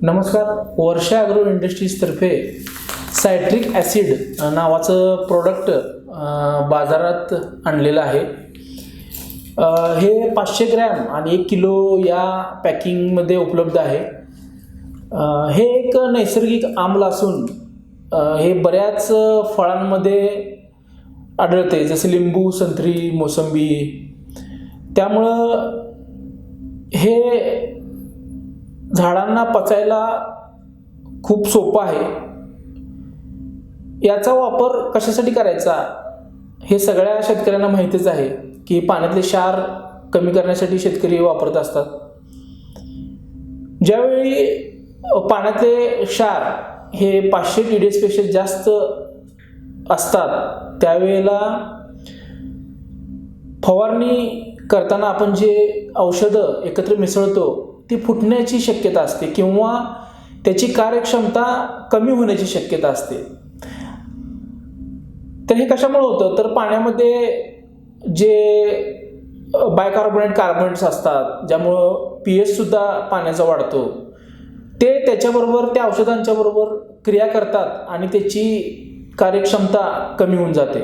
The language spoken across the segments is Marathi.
नमस्कार. वर्षा ॲग्रो इंडस्ट्रीजतर्फे सायट्रिक ॲसिड नावाचं प्रोडक्ट बाजारात आणलेलं आहे. हे 500 ग्रॅम आणि 1 किलो या पॅकिंगमध्ये उपलब्ध आहे. हे एक नैसर्गिक आम्ल असून हे बऱ्याच फळांमध्ये आढळते, जसे लिंबू, संत्री, मोसंबी. त्यामुळं हे झाडांना पचायला खूप सोपं आहे. याचा वापर कशासाठी करायचा हे सगळ्या शेतकऱ्यांना माहितीच आहे की पाण्यातले क्षार कमी करण्यासाठी शेतकरी वापरत असतात. ज्यावेळी पाण्यातले क्षार हे 500 TDS पेक्षा जास्त असतात त्यावेळेला फवारणी करताना आपण जे औषधं एकत्र मिसळतो ती फुटण्याची शक्यता असते किंवा त्याची कार्यक्षमता कमी होण्याची शक्यता असते. तर हे कशामुळे होतं, तर पाण्यामध्ये जे बायकार्बोनेट कार्बोनेट्स असतात ज्यामुळं pH सुद्धा पाण्याचा वाढतो, ते त्याच्याबरोबर त्या औषधांच्या बरोबर क्रिया करतात आणि त्याची कार्यक्षमता कमी होऊन जाते.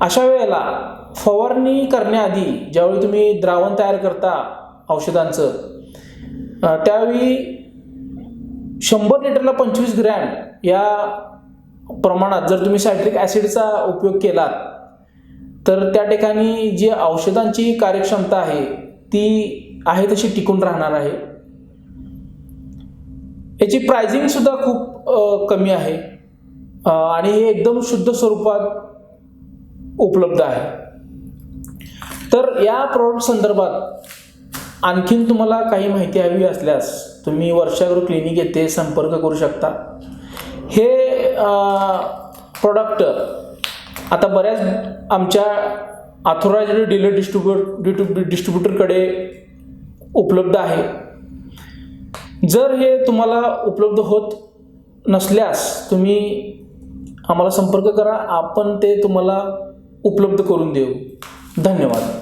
अशा वेळेला फवारणी करण्याआधी ज्यावेळी तुम्ही द्रावण तयार करता औषधांचं, त्यावेळी 100 लिटरला 25 ग्रॅम या प्रमाणात जर तुम्ही सायट्रिक ॲसिडचा उपयोग केला तर त्या ठिकाणी जी औषधांची कार्यक्षमता आहे ती आहे तशी टिकून राहणार आहे. याची प्राइसिंग सुद्धा खूप कमी आहे आणि हे एकदम शुद्ध स्वरूपात उपलब्ध आहे. तर या प्रोडक्ट संदर्भात आणखीन तुम्हाला काही माहिती हवी असल्यास तुम्ही वर्षा ॲग्रो क्लिनिक येथे संपर्क करू शकता. हे प्रोडक्ट आता बऱ्याच आमच्या ऑथोराइज्ड डीलर डिस्ट्रीब्युटरकडे उपलब्ध आहे. जर हे तुम्हाला उपलब्ध होत नसल्यास तुम्ही आम्हाला संपर्क करा, आपण ते तुम्हाला उपलब्ध करून देऊ. धन्यवाद.